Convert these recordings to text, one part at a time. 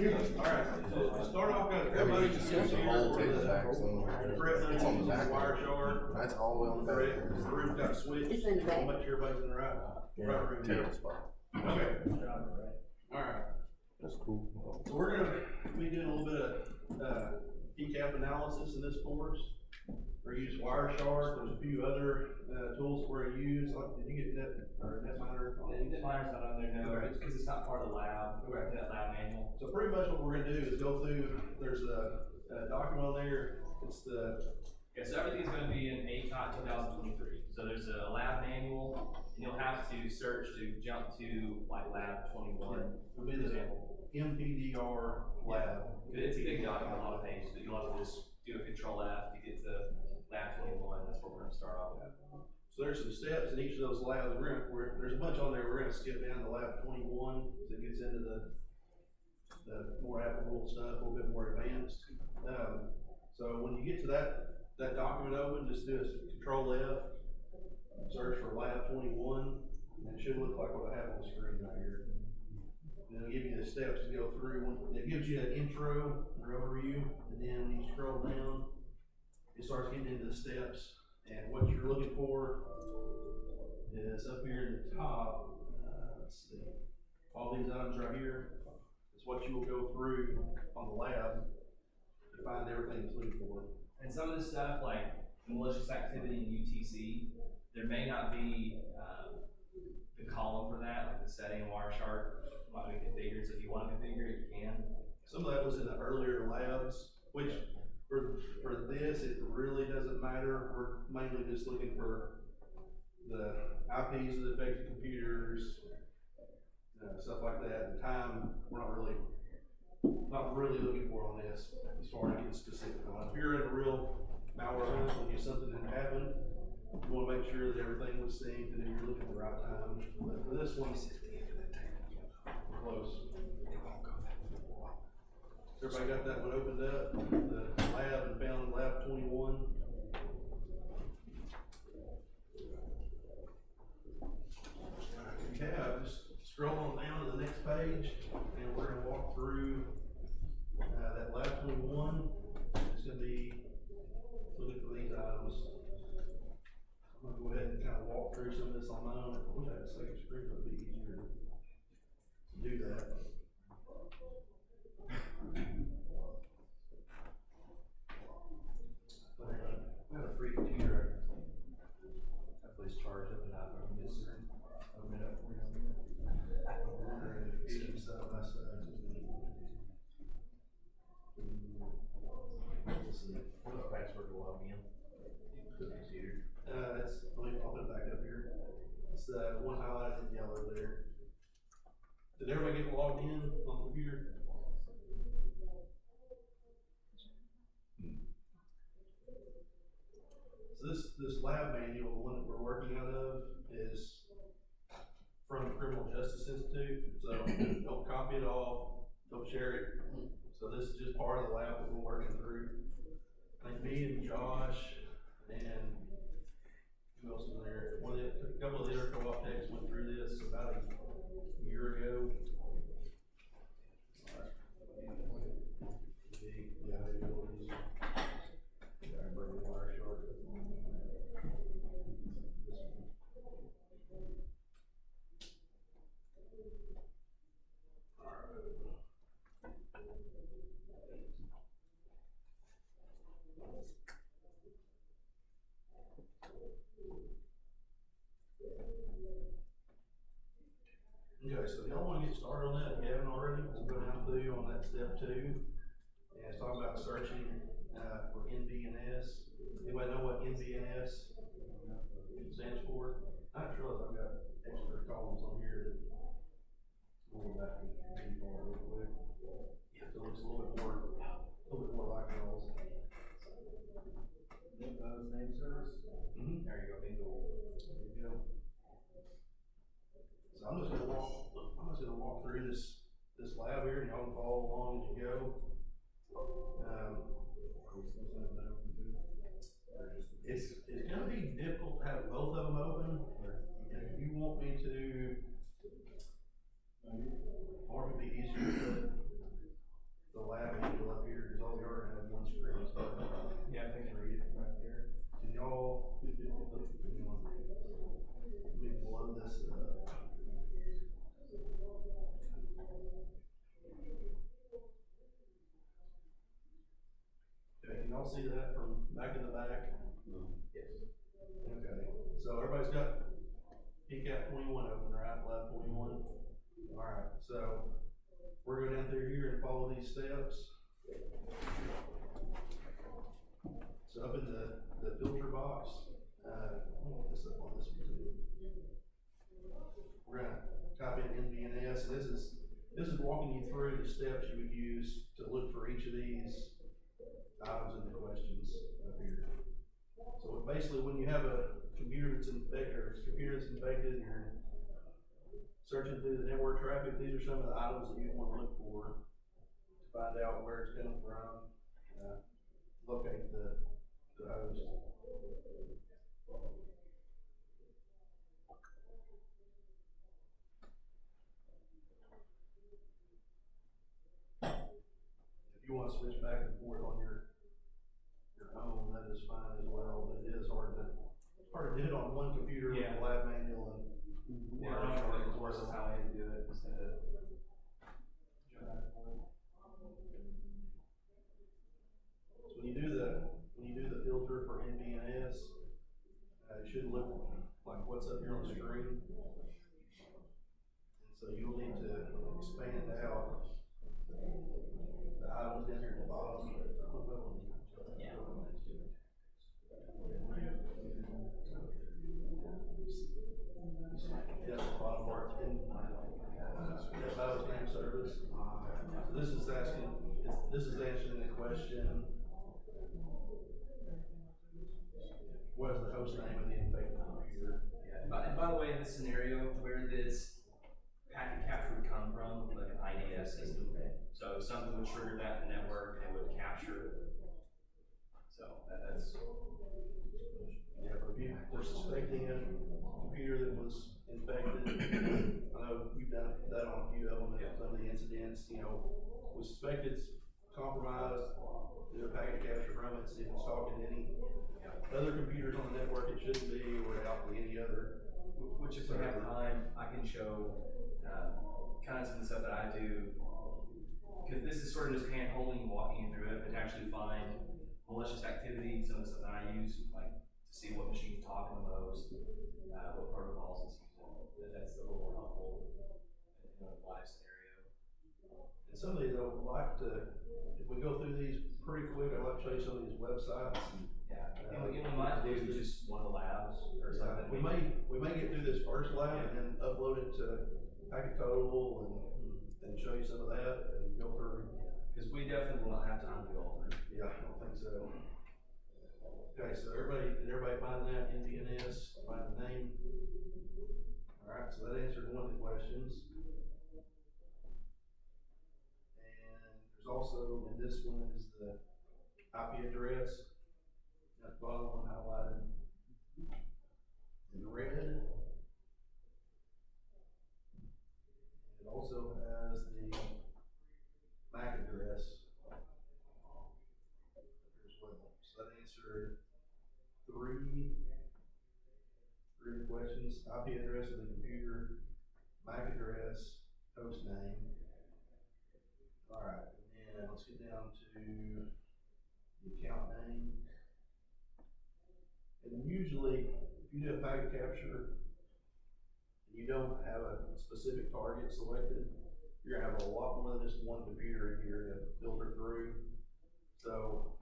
Alright, so to start off, guys, everybody just use the here whole for table the back, so correct it's on the uses back. wire shard. That's all the way on the Correct, back. because the roof got switched. It's in the back. Make sure everybody's in the right room. Terrible spot. Okay. Alright, That's cool. so we're gonna be doing a little bit of, PCAP analysis in this course. We're gonna use Wireshark, there's a few other, tools we're gonna use, did you get that, or Netminer? Netminer's not on there, no, Okay. it's because it's not part of the lab, Okay. that lab manual. So pretty much what we're gonna do is go through, there's a document on there, it's the, Yeah, so everything's gonna be in ACOT 2023. So there's a lab manual, and you'll have to search to jump to like lab 21, it'll be for the example. MPDR lab. It's a big document, a lot of pages, but you'll have to just do a control F to get to lab 21, that's what we're gonna start off at. So there's some steps in each of those labs, there's a bunch on there, we're gonna skip down to lab 21, so it gets into the more applicable stuff, a little bit more advanced. So when you get to that document open, just do a control F, search for lab 21, and it should look like what I have on the screen right here. And it'll give you the steps to go through, it gives you an intro or overview, and then when you scroll down, it starts getting into the steps, and what you're looking for is up here in the top, let's see, all these items right here is what you will go through on the lab to find everything that's looking for. And some of this stuff, like malicious activity in UTC, there may not be, the column for that, like the setting in Wireshark might be configured, so if you wanna configure it, you can. Some of that was in the earlier labs, which for this, it really doesn't matter. We're mainly just looking for the IPs of the affected computers, stuff like that. The time, we're not really looking for on this as far as getting specific on. If you're in a real malware hunt and you something that happened, you wanna make sure that everything was synced and that you're looking at the right time. But for this one, we're close. Everybody got that one opened up, the lab, and found lab 21. If you have, just scroll on down to the next page, and we're gonna walk through, that lab 21. It's gonna be looking for these items. I'm gonna go ahead and kind of walk through some of this on my own. I wish I had a second screen, it would be easier to do that. I have a free computer. Hopefully it's charged up and I can just open it up for you. It's side by side. Let's see. What's the password to log in to the computer? I'll put it back up here. It's the one highlighted in yellow there. Did everybody get logged in on the computer? So this lab manual, the one that we're working out of, is from the Criminal Justice Institute. So don't copy it off, don't share it. So this is just part of the lab that we're working through. I think me and Josh and who else was there? A couple of the other co-op techs went through this about a year ago. Okay, so if y'all wanna get started on that, if you haven't already, we'll go down through on that step 2. And it's talking about searching, for NVNS. Anybody know what NVNS stands for? I just realized I've got extra columns on here that we'll go back and read for real quick. So it looks a little bit more like those. Windows name service? Mm-hmm. There you go, bingo. There you go. So I'm just gonna walk through this lab here, and y'all can follow along as you go. It's gonna be difficult to have both of them open. If you want me to, or if it'd be easier to 1121. Alright, so we're going down through here and follow these steps. So up in the filter box, let me get this up on this one too. We're gonna type in NVNS, and this is walking you through the steps you would use to look for each of these items in the questions up here. So basically, when you have a computer that's infected, and you're searching through the network traffic, these are some of the items that you want to look for to find out where it's coming from, locate the host. If you want to switch back and forth on your own, that is fine as well, but it is hard to do it on one computer with a lab manual and. Yeah, I don't know if it works, that's how I do it instead of. So when you do the filter for NVNS, it should look like what's up here on the screen. And so you'll need to expand out the items down here at the bottom. Yeah. Yeah, the bottom part, and that host name service. So this is answering the question, what is the host name of the infected computer? Yeah, and by the way, in this scenario, where this packet capture would come from, like an IDS system. So if something would trigger that in the network, it would capture. So that's. Yeah, if they're suspecting a computer that was infected, I know you've done that on a few of them, some of the incidents, we suspect it's compromised, do a packet capture from it, see if it's talking to any other computers on the network it shouldn't be, or out to any other. Which if we have time, I can show, kind of some of the stuff that I do, because this is sort of just hand-holding, walking you through it, but to actually find malicious activity, some of the stuff that I use, like, to see what machine's talking the most, what protocols it's using. That's a little more helpful in a live scenario. And some of these, I would like to, if we go through these pretty quick, I'd like to show you some of these websites. Yeah, and we might do just one of the labs or something. We may get through this first lab and then upload it to Packet Total and show you some of that and go through. Because we definitely will not have time to go all through. Yeah, I don't think so. Okay, so did everybody find that NVNS, find the name? Alright, so that answered one of the questions. And there's also, in this one is the IP address. That bottom one highlighted in red. It also has the MAC address as well. So that answered three questions: IP address of the computer, MAC address, host name. All right, and then let's get down to the account name. And usually, if you do a packet capture and you don't have a specific target selected, you're gonna have a lot more than just one computer in here to filter through. So,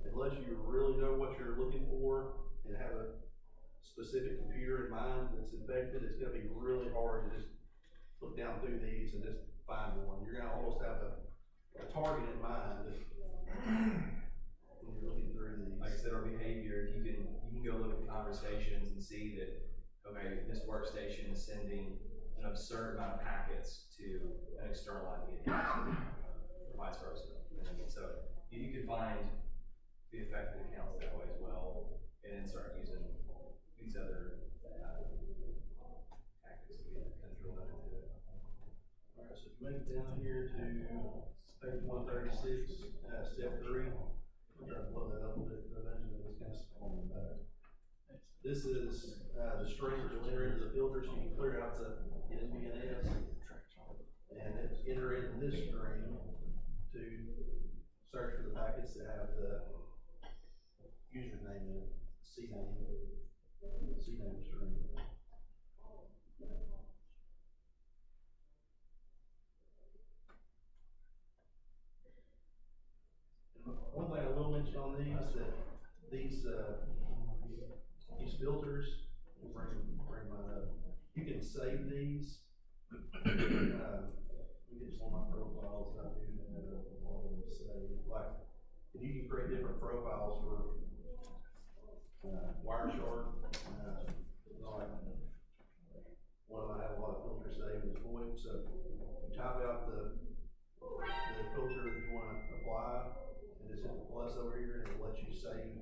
unless you really know what you're looking for and have a specific computer in mind that's infected, it's gonna be really hard to just look down through these and just find one. You're gonna almost have a target in mind when you're looking through these. Like I said, our behavior, you can go look at conversations and see that, okay, this workstation is sending an absurd amount of packets to an external IP address, or vice versa. And so you can find the affected accounts that way as well, and then start using these other tactics to get kind of drill down into it. All right, so if you make it down here to page 136, step 3, I'll try to blow that up a bit, because I imagine it's kind of falling back. This is the string that will enter into the filter, so you can clear out the NVNS, and enter in this string to search for the packets that have the username in it, CNAME string. these, that these filters, bring mine up. You can save these. We get just one of my profiles that I do have a lot of them saved. Like, and you can create different profiles for Wireshark. Like one of them I have a lot of filters saved is VoIP. So you type out the filter that you want to apply, and just hit the plus over here, and it'll let you say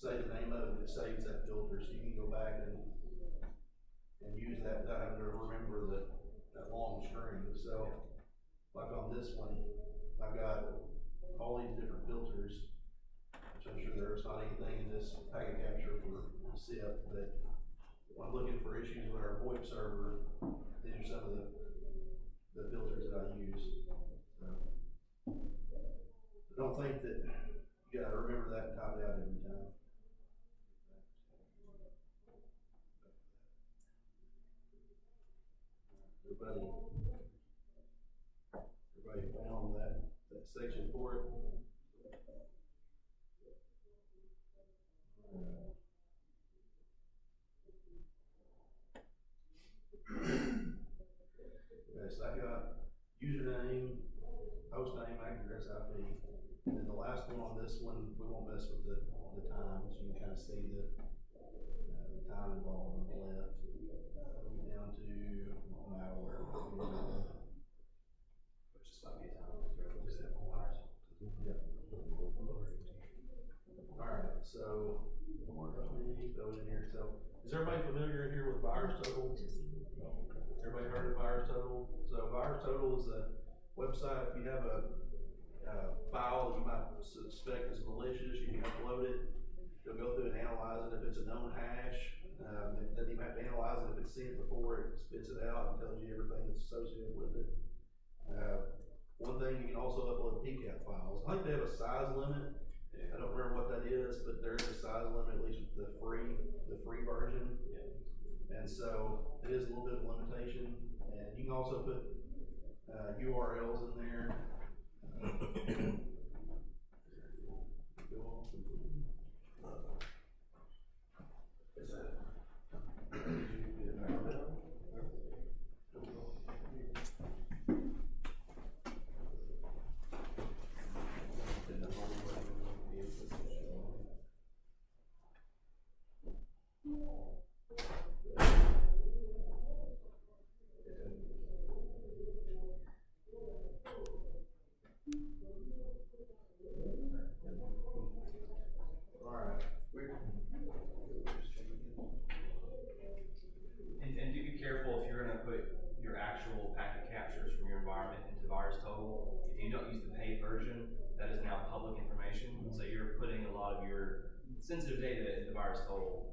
the name of it. It saves that filter, so you can go back and use that without having to remember that long string. So, like on this one, I've got all these different filters, which I'm sure there's not anything in this packet capture for SIP, but when I'm looking for issues with our VoIP server, these are some of the filters that I use. So, I don't think that you gotta remember that and type it out every time. Everybody found that section for it? Okay, so I got username, host name, MAC address, IP, and then the last one on this one, we won't mess with the time, so you can kind of see the time involved on the left. Down to malware. Which just might be a time to throw just that wires. Yeah. Alright, so let me throw it in here. So is everybody familiar in here with VirusTotal? Everybody heard of VirusTotal? So VirusTotal is a website. If you have a file that you might suspect is malicious, you can upload it. It'll go through and analyze it. If it's a known hash, it doesn't even have to analyze it. If it's seen it before, it spits it out and tells you everything that's associated with it. One thing, you can also upload PCAP files. I think they have a size limit. I don't remember what that is, but there is a size limit, at least with the free version. And so it is a little bit of a limitation. And you can also put URLs in there. And do be careful if you're gonna put your actual packet captures from your environment into VirusTotal. If you don't use the paid version, that is now public information. So you're putting a lot of your sensitive data into VirusTotal.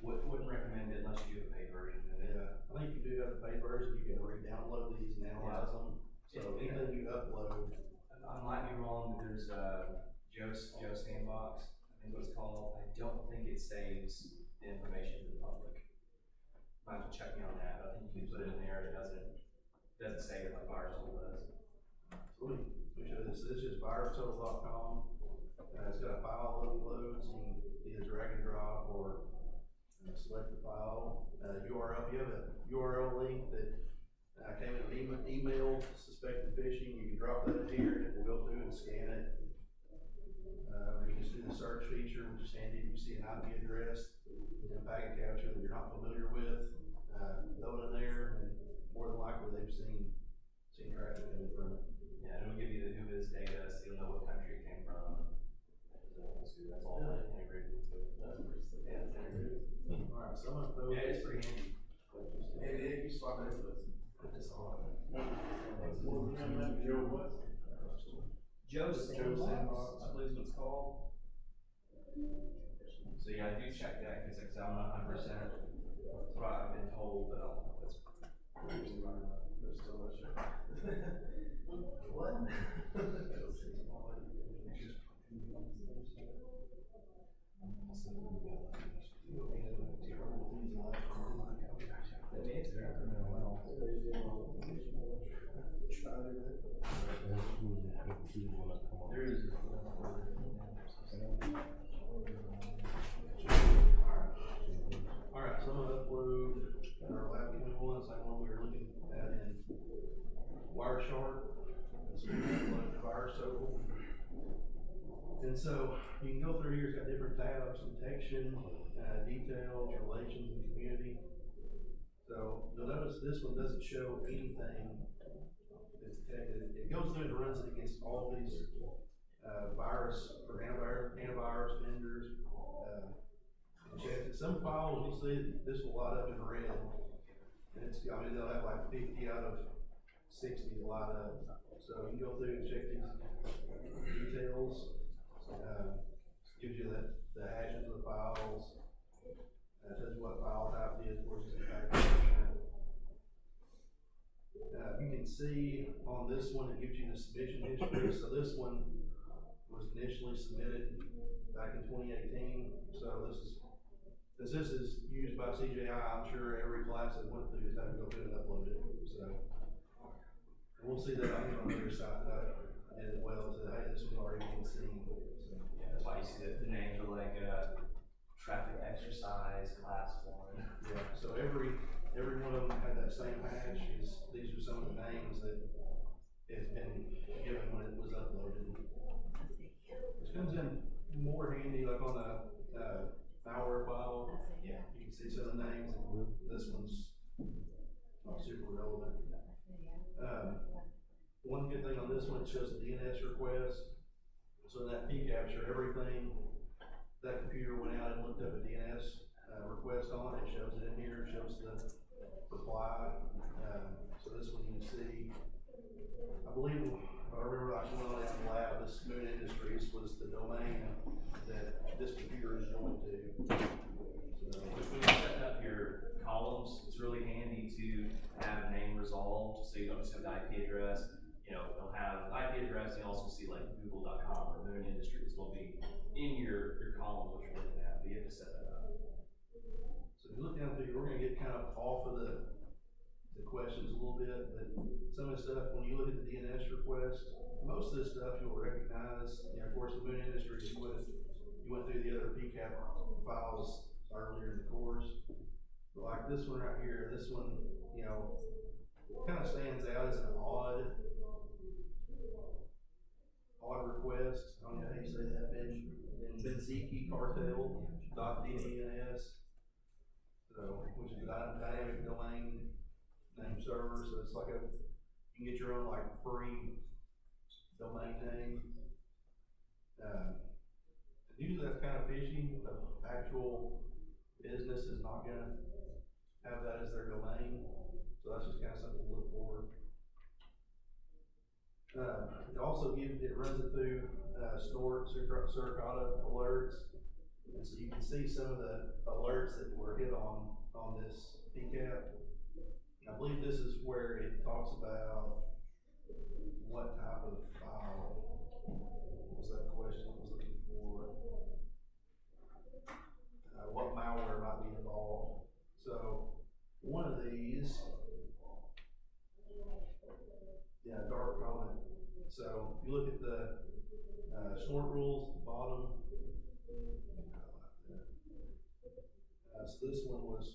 Wouldn't recommend it unless you do a paid version. Yeah, I think if you do have the paid version, you can re-download these and analyze them. So anything you upload. I might be wrong, but there's Joe Sandbox, I think what it's called. I don't think it saves the information to the public. Might have to check me on that, but I think you can put it in there and it doesn't save it like VirusTotal does. So let me show this. This is just virustotal.com. It's got a file upload, so you can either drag and drop or select the file. URL, you have a URL link that came in an email, suspected phishing. You can drop that in here and it will go through and scan it. You can just do the search feature, which is handy. If you see an IP address in a packet capture that you're not familiar with, throw it in there, and more than likely they've seen traffic coming from it. Yeah, and it'll give you the whois data, so you'll know what country it came from. That's all integrated into it. Yeah, it's integrated. Alright, so I'm gonna throw Yeah, this. it's pretty handy. Yeah, you swap it with. Put this on. Joe what? Joe's Sandbox. I believe is what it's called. So yeah, I do check that, cause like, I'm not 100%, that's what I've been told, but that's usually running up. There's still no sure. What? There is. Alright, so I'm gonna upload our lab 21, same one we were looking at in Wireshark. So we're gonna upload the virus total. And so you can go through here, it's got different tabs: detection, details, relations, and community. So you'll notice this one doesn't show anything that's detected. It goes through and runs it against all these virus or antivirus vendors. And checks it. Some files you'll see this will light up in red. And it's, I mean, they'll have like 50 out of 60 light up. So you can go through and check these details. Gives you the hashes of the files. Tells you what file type it is, where it's you can see on this one, it gives you the submission history. So this one was initially submitted back in 2018. So this is used by CJI, I'm sure every class that went through is having to go through and upload it. So, and we'll see that on the other side that I did as well. So, hey, this was already being seen. So, Yeah, that's why you see that the names are like, traffic exercise, class 1. yeah, so every one of them had that same hash. These are some of the names that has been given when it was uploaded. Which comes in more handy, like on a malware file. Yeah. You can see some of the names. This one's not super relevant. One good thing on this one, it shows the DNS request. So in that P capture, everything that computer went out and looked up a DNS request on, it shows it in here, it shows the reply. So this one you can see, I believe, if I remember like one on the lab, this Moon Industries was the domain that this computer is joined to. So, Which when you're setting up your columns, it's really handy to have name resolved, so you don't just have the IP address. You know, it'll have the IP address, and you also see like google.com or Moon Industries will be in your columns, which you're looking at, but you have to set that up. So if you look down through, we're gonna get kind of off of the questions a little bit, but some of the stuff, when you look at the DNS request, most of this stuff you'll recognize. You know, of course, the Moon Industries, you went through the other PCAP files earlier in the course. But like this one right here, this one, you know, kind of stands out as an odd request. I don't know how you say that, Benziki cartel.dns. So, which is a dynamic domain name server, so it's like you can get your own like free domain name. Usually that's kind of fishy. The actual business is not gonna have that as their domain, so that's just kind of something to look for. It also runs it through Snort, Suricata alerts, and so you can see some of the alerts that were hit on this PCAP. I believe this is where it talks about what type of file was that question I was looking for. What malware might be involved. So one of these, yeah, dark comment. So if you look at the snort rules at the bottom, so this one was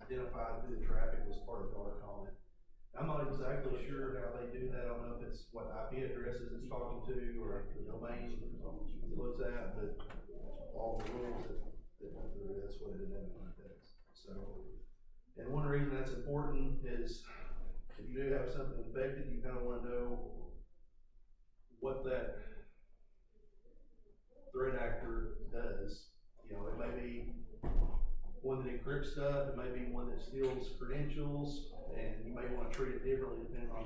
identified through the traffic as part of dark comment. I'm not exactly sure how they do that. I don't know if it's what IP addresses it's talking to or the domain it looks at, but all the rules that went through, that's what it identified as. So, and one reason that's important is if you do have something infected, you kind of want to know what that threat actor does. You know, it may be one that encrypts stuff, it may be one that steals credentials, and you may want to treat it differently depending on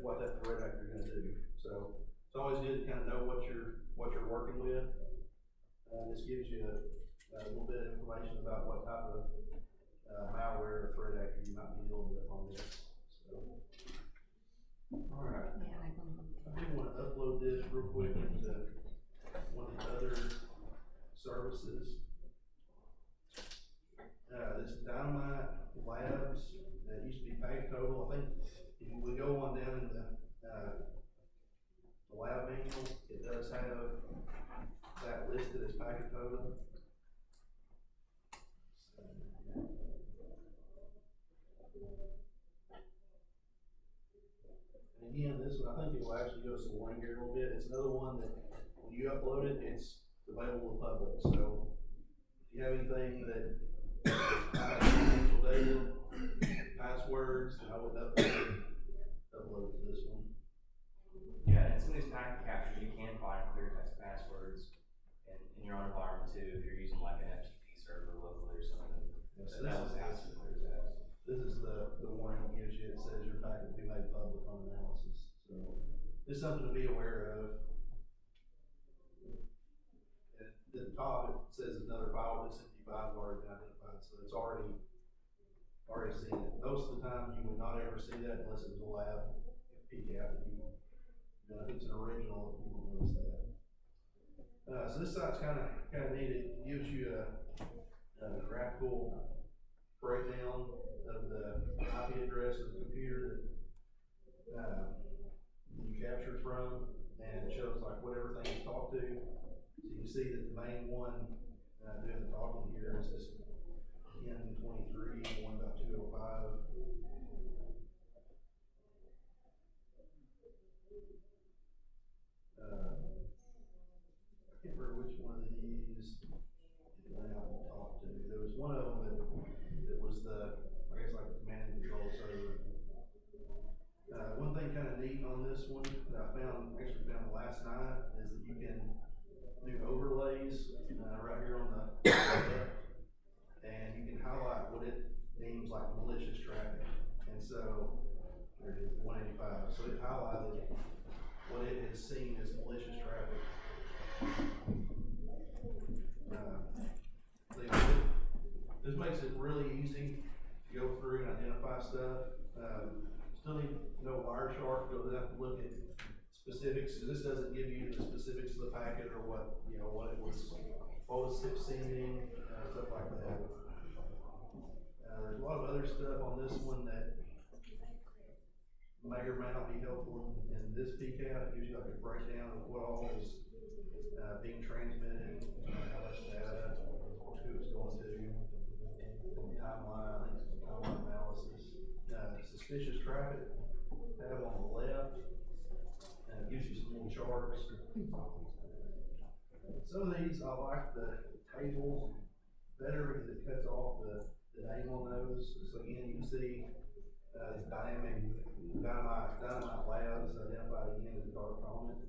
what that threat actor is going to do. So it's always good to kind of know what you're working with. This gives you a little bit of information about what type of malware or threat actor you might be dealing with on this. So, all right. I do want to upload this real quick into one of the other services. This Dynamite Labs, that used to be Page Total. I think if we go on down in the The lab manual, it does have that listed as packet total. And again, this one, I think it will actually go some warning here a little bit. It's another one that when you upload it, it's available to the public. So if you have anything that confidential data, passwords, I would upload to this one. Yeah, and some of these packet captures, you can find clear text passwords in your own environment too, if you're using like an FTP server locally or something. Yeah, so That was this absolutely clear text. is the warning it gives you. It says your packet will be made public on analysis. So it's something to be aware of. At the top, it says another file with SMD5 has already been identified, so it's already seen it. Most of the time, you would not ever see that unless it was a lab PCAP that you, if it's an original, you won't notice that. So this site's kind of neat. It gives you a graphical breakdown of the IP address of the computer that you captured from, and it shows like what everything you talked to. So you can see that the main one doing the talking here is this 1023 1.205. I can't remember which one of these it went out and talked to. There was one of them that was the, I guess like the command and control server. One thing kind of neat on this one that I actually found last night is that you can do overlays right here on the left, and you can highlight what it deems like malicious traffic. And so, there it is, 185. So it highlighted what it has seen as malicious traffic. This makes it really easy to go through and identify stuff. Still need to know Wireshark, go have to look at specifics, because this doesn't give you the specifics of the packet or what it was sending, stuff like that. There's a lot of other stuff on this one that may or may not be helpful in this PCAP. It gives you like a breakdown of what all is being transmitted, how much data, who it's going to, timeline, timeline analysis. Suspicious traffic tab on the left, and it gives you some little charts. Some of these I like the tables better because it cuts off the name on those. So again, you can see Dynamite Labs identified again as a dark comment.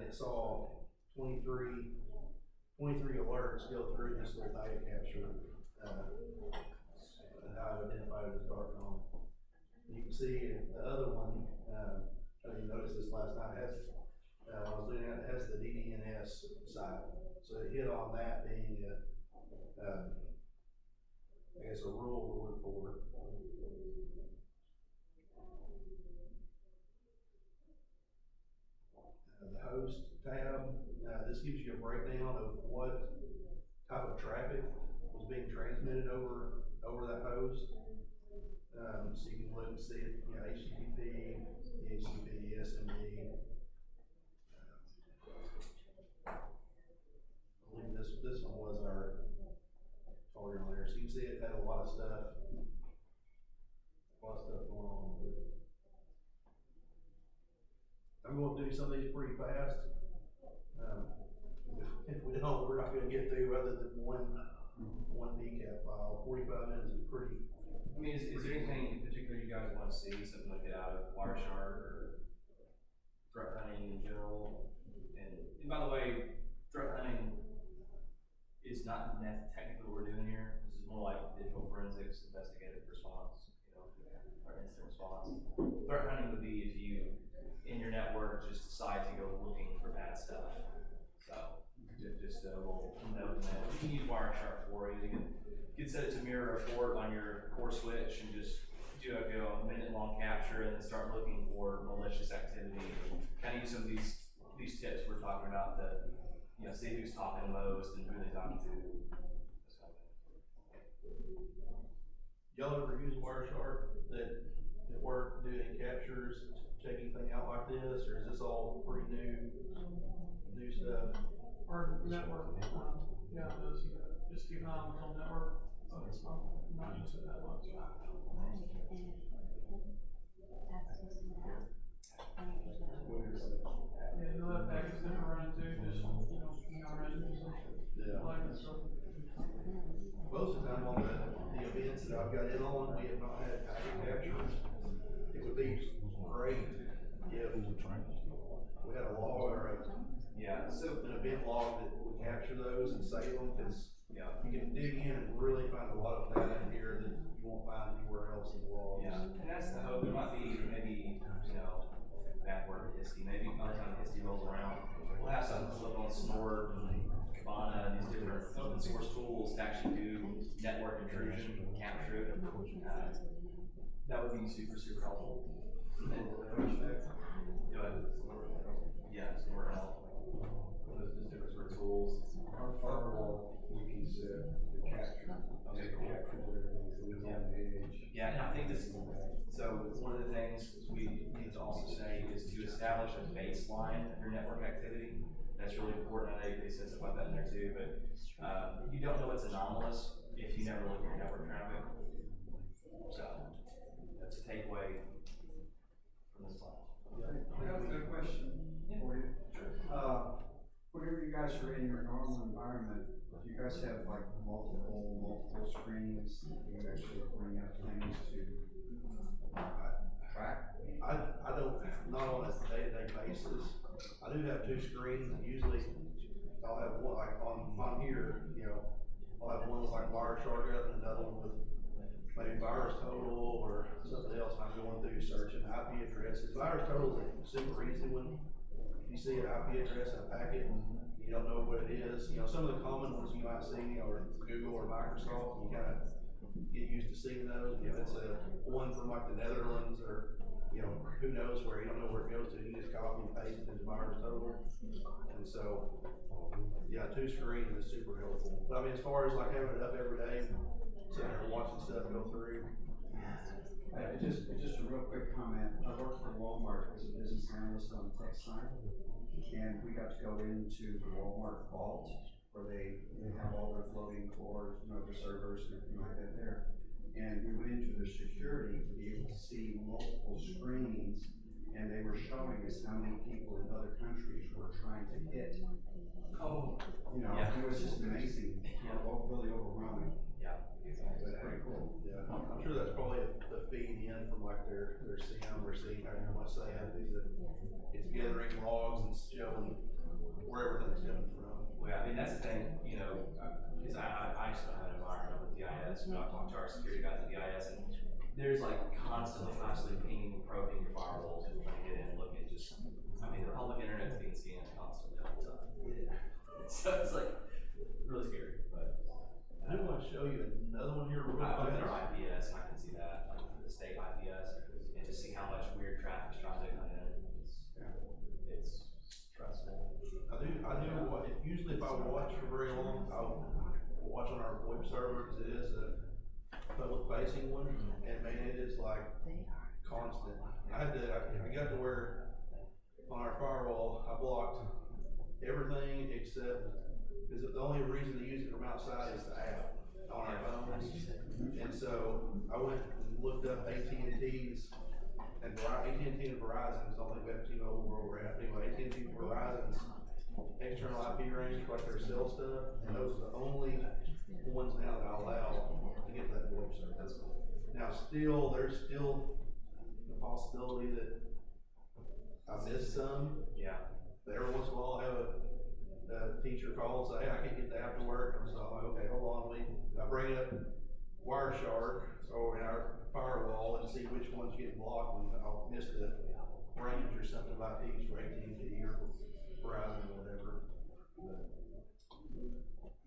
It saw 23 alerts go through this little data capture. How I identified it as dark comment. You can see the other one, I didn't notice this last night, has, when I was looking at it, has the DDNS site. So it hit on that being I guess a rule to look for. The host tab, this gives you a breakdown of what type of traffic was being transmitted over that host. So you can look and see it, HTTP, DHCP, SMB. I believe this one was our target on there. So you can see it had a lot of stuff going on with it. I'm going to do some of these pretty fast. If we don't, we're not going to get through other than one PCAP file. 45 minutes is pretty. I mean, is there anything in particular you guys want to see, something like that out of Wireshark or threat hunting in general? And by the way, threat hunting is not technically what we're doing here. This is more like digital forensics, investigative response, or incident response. Threat hunting would be if you, in your network, just decide to go looking for bad stuff. So, just a little note in that. You can use Wireshark for it. You can set it to mirror a port on your core switch and just do a minute-long capture and then start looking for malicious activity. Kind of use some of these tips we're talking about to, see who's talking the most and who they talking to. Y'all ever use Wireshark that work doing captures check anything out like this, or is this all pretty new stuff? Our network, yeah, it does, just keep an eye on the network, so it's not using that much. Yeah, you'll have packets that are running too, just, PRN, Yeah. like that stuff. Most of the time on the events that I've got in on, we have not had packet captures. It would be great if we had a log or Yeah, so, an event log that would capture those and save them, cause yeah, you can dig in and really find a lot of data in here that you won't find anywhere else in the logs. yeah, and that's the hope, there might be maybe, backward history, maybe by the time history rolls around, we'll have something to look on Snort and Kibana and these different open source tools to actually do network intrusion, capture it. That would be super, super helpful. Go ahead. Yeah, Snort help. Those different sort of tools. Our firewall, we can set the capture. Okay, cool. Captures everything, so it's on the edge. Yeah, and I think this, so one of the things we need to also say is to establish a baseline of your network activity. That's really important. I know they said stuff like that in there too, but, you don't know it's anomalous if you never look at your network traffic. So, that's a takeaway from this slide. I've got a question for you. Whenever you guys are in your normal environment, do you guys have like multiple screens that you actually bring up things to track? I don't, not on a day-to-day basis. I do have two screens, and usually I'll have one, like on here, I'll have one with like Wireshark up and another one with maybe VirusTotal or something else, and I'm going through searching IP addresses. VirusTotal is a super easy one. If you see an IP address in a packet, you don't know what it is, some of the common ones you might see are Google or Microsoft, you kinda get used to seeing those. If it's a one from like the Netherlands or, who knows where, you don't know where it goes to, you just copy and paste it into VirusTotal. And so, yeah, two screens is super helpful. But I mean, as far as like having it up every day, sitting there watching stuff go through. Just a real quick comment. I worked for Walmart as a business analyst on the tech side, and we got to go into the Walmart vault where they have all their floating cores, their servers and everything like that there. And we went into their security to be able to see multiple screens, and they were showing us how many people in other countries were trying to hit. Oh. It was just amazing, really overwhelming. Yeah. But pretty cool. Yeah, I'm sure that's probably the feed in from like their SIEM or SIEM, however you wanna say it, is that it's gathering logs and showing where everything's coming from. Well, I mean, that's the thing, because I still have an environment with DIS, when I talk to our security guys at DIS, and there's like constantly pinging and probing your firewalls and trying to get in and look at just, the public internet's being scanned constantly all the time. Yeah. So it's like, really scary, but. I do wanna show you another one here real I looked at fast. our IPS, and I can see that, like the state IPS, and just see how much weird traffic's trying to come in. It's stressful. I do usually if I watch for very long, I'll watch on our web server, cause it is a public facing one, and man, it is like constant. I got to where on our firewall, I blocked everything except, because the only reason to use it from outside is the app on our phones. And so I went and looked up AT&T's and AT&T and Verizon's, I don't think we have T-Mobile where we're at, anyway, AT&T and Verizon's external IP range, like their cell stuff, and those are the only ones now that I allow to get to that web service. Now there's still the possibility that I missed some, Yeah. but every once in a while I'll have a teacher call and say, hey, I can't get the app to work, and so I'm like, okay, hold on, I bring up Wireshark or in our firewall and see which one's getting blocked, and I'll miss the range or something about these for AT&T or Verizon or whatever.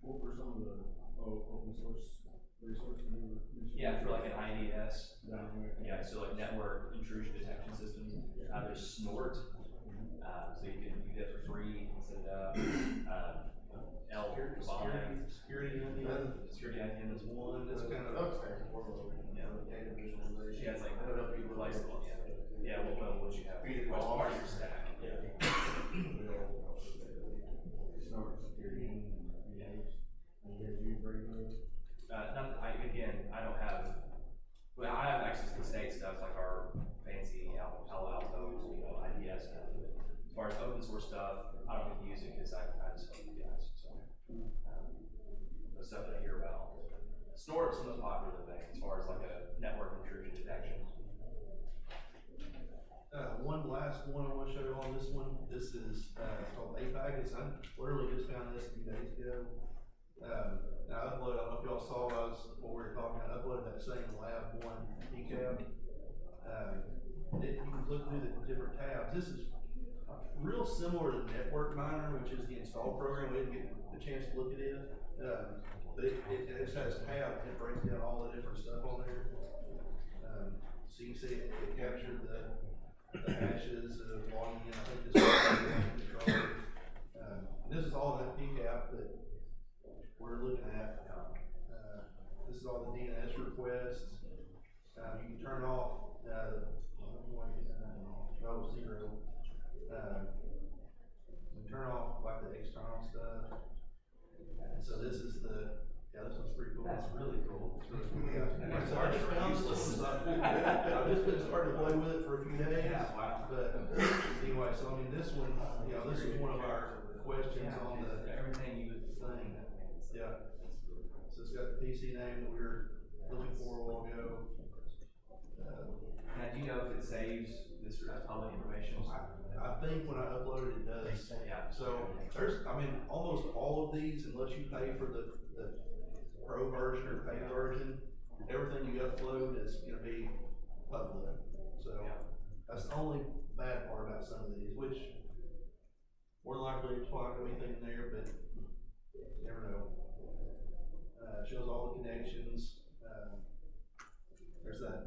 What were some of the open source resources you were mentioning? Yeah, for like an IDS, Down there. yeah, so like network intrusion detection systems, there's Snort, so you can do that for free, set it up, Elk, Kibana, Security Security IDM is one, That's kind of Data visualization. yeah, it's like, That'll help you replace, yeah, what you have. because I just help you guys, so. The stuff that I hear about, Snort's the most popular thing as far as like a network intrusion detection. One last one I wanna show you on this one, this is, it's called APAC, I literally just found this a few days ago. And I uploaded, I don't know if y'all saw, what we were talking, I uploaded that same Lab 1 PCAP. You can look through the different tabs, this is real similar to Network Miner, which is the install program, we didn't get the chance to look at it. But it just has tabs, it breaks down all the different stuff on there. So you can see it captured the hashes of logging in, I think this is control. This is all that PCAP that we're looking at. This is all the DNS requests. You can turn off, zero. You turn off like the external stuff. And so this is this one's pretty cool. That's really cool. It's really cool. Yeah. That's So I just found this useless. one, I've just been starting to play with it for a few days. Yeah, wow. But anyway, so I mean, this one, this is one of our questions on the Everything you would thing. Yeah. So it's got the PC name that we were looking for a while ago. Now, do you know if it saves this public information? I think when I uploaded it does. Yeah. So there's, I mean, almost all of these, unless you pay for the pro version or paid version, everything you upload is gonna be public. So that's the only bad part about some of these, which more than likely there's probably not gonna be anything in there, but you never know. Shows all the connections. There's that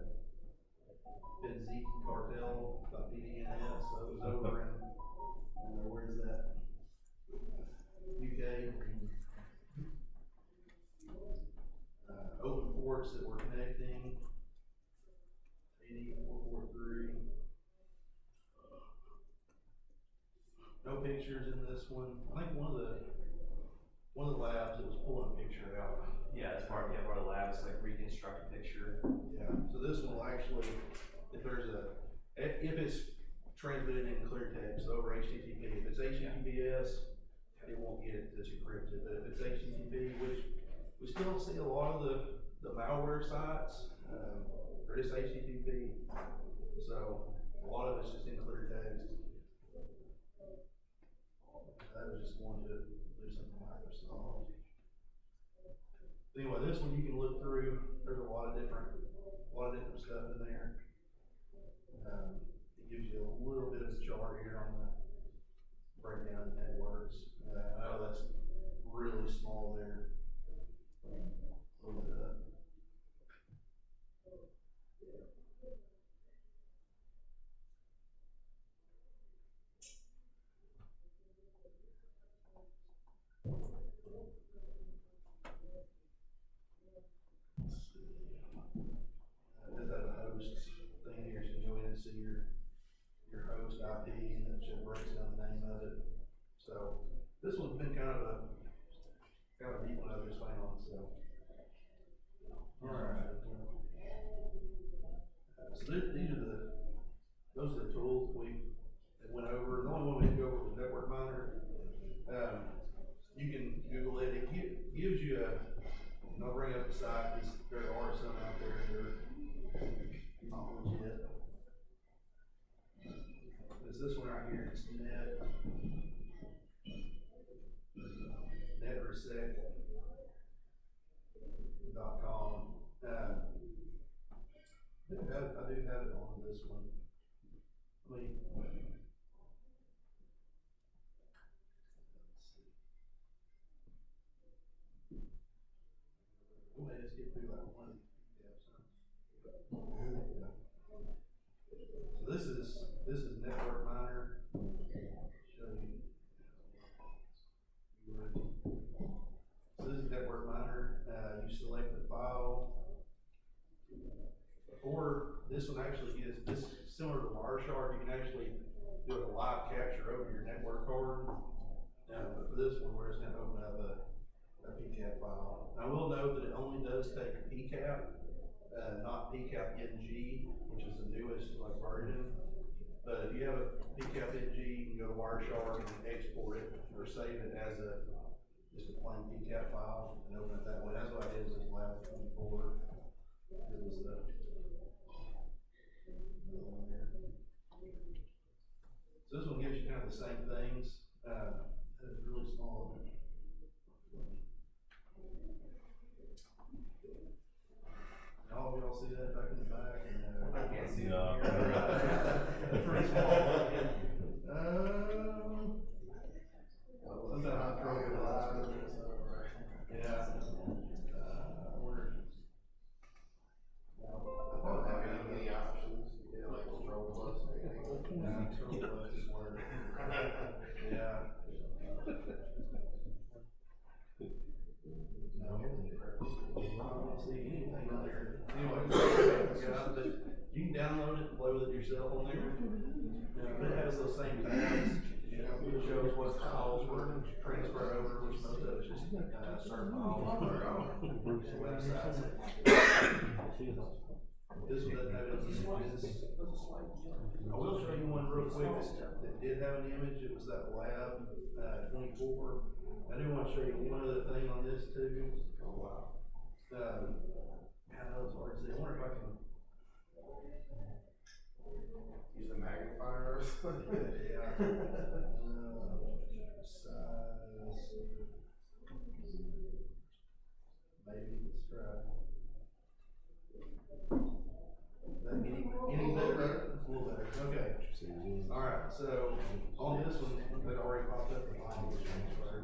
Benzene cartel, BDNS, so it was over in, where's that? UK. Open ports that we're connecting. 80443. No pictures in this one. I think one of the labs that was pulling a picture out. Yeah, it's part of the lab, it's like reconstruct a picture. Yeah, so this one will actually, if it's transmitted in clear text over HTTP, if it's HTTPS, it won't get it, it's encrypted, but if it's HTTP, which we still see a lot of the malware sites, are just HTTP, so a lot of it's just in clear text. That was just one to do something Microsoft. Anyway, this one you can look through, there's a lot of different stuff in there. It gives you a little bit of a chart here on the breakdown of networks. I know that's really small there. Load it up. There's that host thing here, so you go in and see your host IP, and it should break down the name of it. So this one's been kind of a neat one I've just found, so. Alright. So those are the tools that went over. The only one we didn't go over was Network Miner. You can Google it, it gives you and I'll bring up the site, because there are some out there that are not legit. It's this one right here, it's netresec.com. I do have it on this one. We may just get through like one. So this is Network Miner. Show you. So this is Network Miner. You select the file. Or this one actually is similar to Wireshark. You can actually do a live capture over your network card. But for this one, we're just going to open up a PCAP file. I will note that it only does take PCAP, not PCAP NG, which is the newest version. But if you have a PCAP NG, you can go to Wireshark and export it or save it as just a plain PCAP file and open it that way. That's what I did with Lab 24. It was the other one there. So this one gives you kind of the same things. It's really small. All of y'all see that back in the back? And, I can't see it No. from here. It's pretty small. Sometimes I throw it alive. Yeah. Where? I thought Have that any options, yeah, like Control Plus or anything? Yeah. I don't see anything on there. Anyway, yeah, but you can download it, play with it yourself on there. But it has those same tabs. It shows what files were transferred over, which most of it's just, certain files or, websites. This one doesn't have any images. I will show you one real quick that did have an image. It was that Lab, 24. I do want to show you one other thing on this too. Oh, wow. I know it's hard to see. I wonder if I can. Use the magnifier or something? Yeah. Size. Maybe, let's try. That any better? A little better, okay. Alright, so on this one, that already popped up in line with transfer.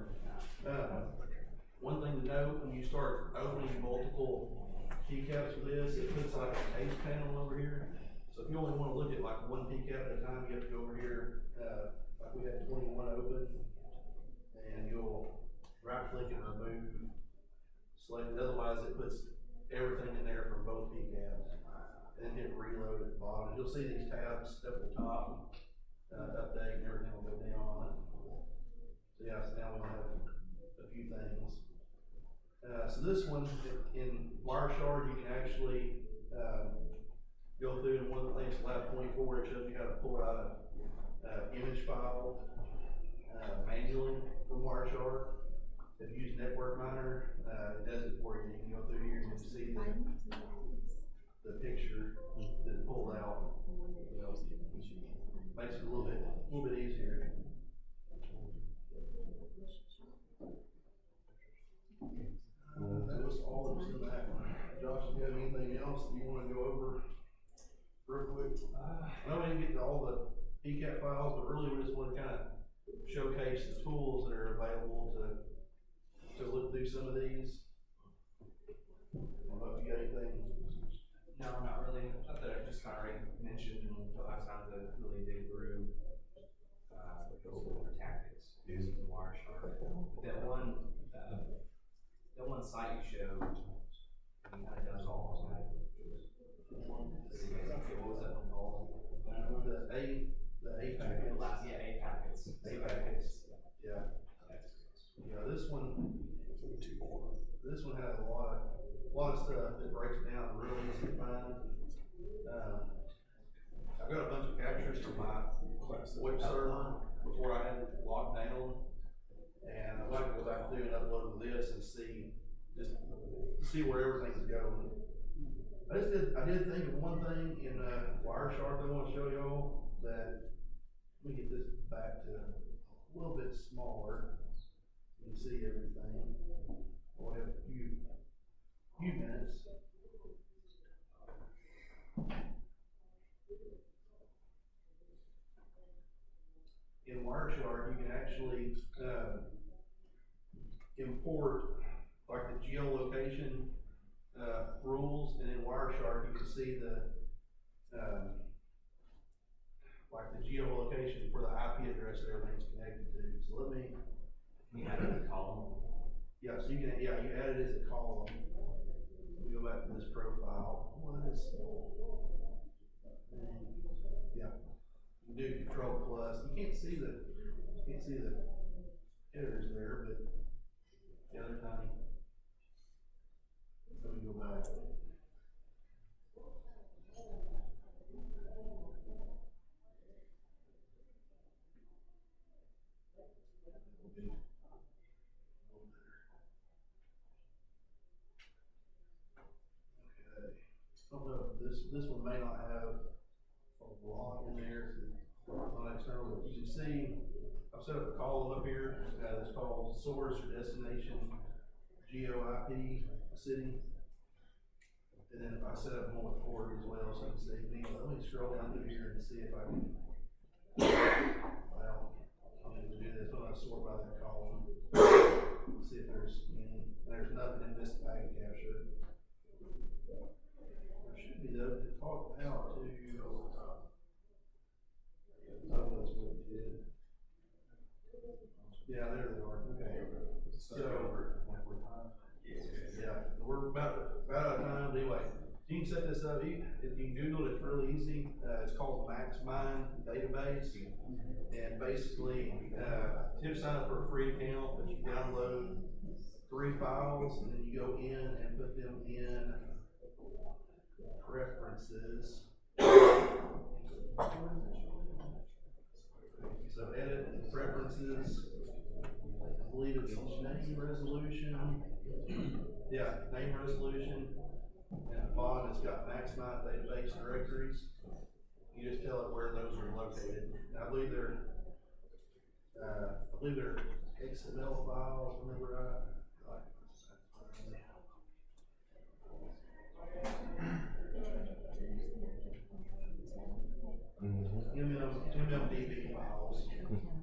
One thing to note, when you start opening multiple PCAPs for this, it puts like a case panel over here. So if you only wanna look at like one PCAP at a time, you have to go over here, like we had 21 open, and you'll right click and remove, select it, otherwise it puts everything in there from both PCAPs. And then hit reload at the bottom, you'll see these tabs up at the top, update and everything will go down on it. So yeah, so now we'll have a few things. So this one, in Wireshark, you can actually, go through, and one of the things, Lab 24, it shows you how to pull out a image file, manually from Wireshark. If you use Network Miner, it does it for you. You can go through here and you can see the picture that pulled out. Makes it a little bit easier. That was all that was in that one. Josh, do you have anything else that you wanna go over real quick? I know we didn't get to all the PCAP files, but really we just wanna kinda showcase the tools that are available to look through some of these. I don't know if you got anything. No, not really. Not that I just kind of already mentioned the last time to really dig through, those tactics using the Wireshark. That one site you showed, it kind of does all of that. What was that one called? The A packets. Yeah, A packets. A packets, yeah. Yeah, this one has a lot of stuff that breaks it down real easy to find. I've got a bunch of captures from my web server before I had it locked down. And I'd like to go back through and upload this and see where everything's going. I did think of one thing in, Wireshark I wanna show y'all that, let me get this back to a little bit smaller. You can see everything. We'll have a few minutes. In Wireshark, you can actually, import like the geolocation, rules, and in Wireshark, you can see the, like the geolocation for the IP address that everything's connected to. So let me, You had a column. yeah, so you add it as a column. Let me go back to this profile. What is, yeah, you do Control Plus. You can't see the headers there, but the other tiny. Let me go back. this one may not have a lot in there, on external, but you can see, I've set up a column up here, that's called source or destination GeoIP city. And then if I set up one with Ford as well, so you can see, let me scroll down through here and see if I can. Well, I'm gonna do this, but I'll sort by that column. See if there's any, there's nothing in this tag capture. There should be though, to talk out to. Oh, that's what it did. Yeah, there they are, okay. So, yeah, we're about out of time, anyway. You can set this up, if you can Google it, it's really easy. It's called MaxMind database. And basically, Tim signed up for a free account, but you download 3 files, and then you go in and put them in preferences. So edit preferences, I believe it's name resolution. Yeah, name resolution. And at the bottom, it's got MaxMind database directories. You just tell it where those are located. And I believe they're XML files, remember right? MMDB files.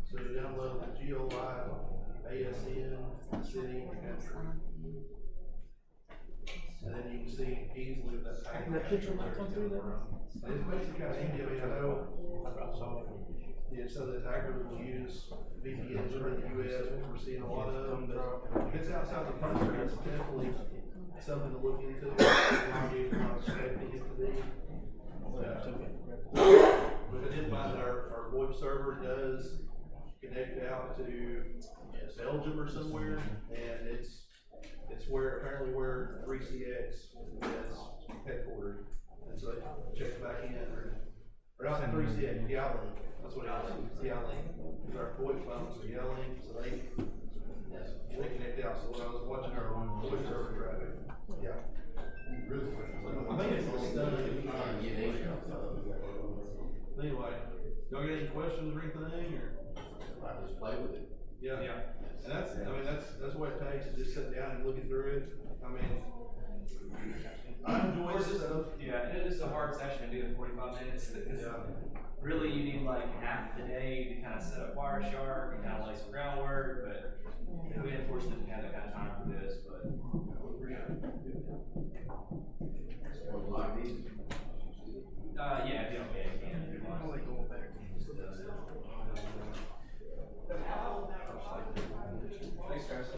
So you download the GeoLive, ASN, city, and country. And then you can see easily that package. The picture might come through there. And it's basically kind of handy, I mean, I know. Yeah, so the attackers will use VPNs over in the US, which we're seeing a lot of them, but if it's outside the country, it's definitely something to look into. Not expecting it to be. But I did find that our VoIP server does connect out to Belgium or somewhere, and it's where, apparently where 3CX is headquartered. And so they check back in, or not 3CX, Yelling, that's what it is, Yelling. Because our VoIP phones are Yelling, so they connect out. So when I was watching our VoIP server traffic, yeah. I think it's the stun. Anyway, y'all got any questions or anything, or? I just play with it. Yeah. And that's what it takes, is just sit down and looking through it. I mean, I enjoy this stuff. Yeah, and it is a hard session to do in 45 minutes, because really you need like half the day to kind of set up Wireshark and kind of lay some groundwork, but we unfortunately didn't have that kind of time for this, but. Yeah,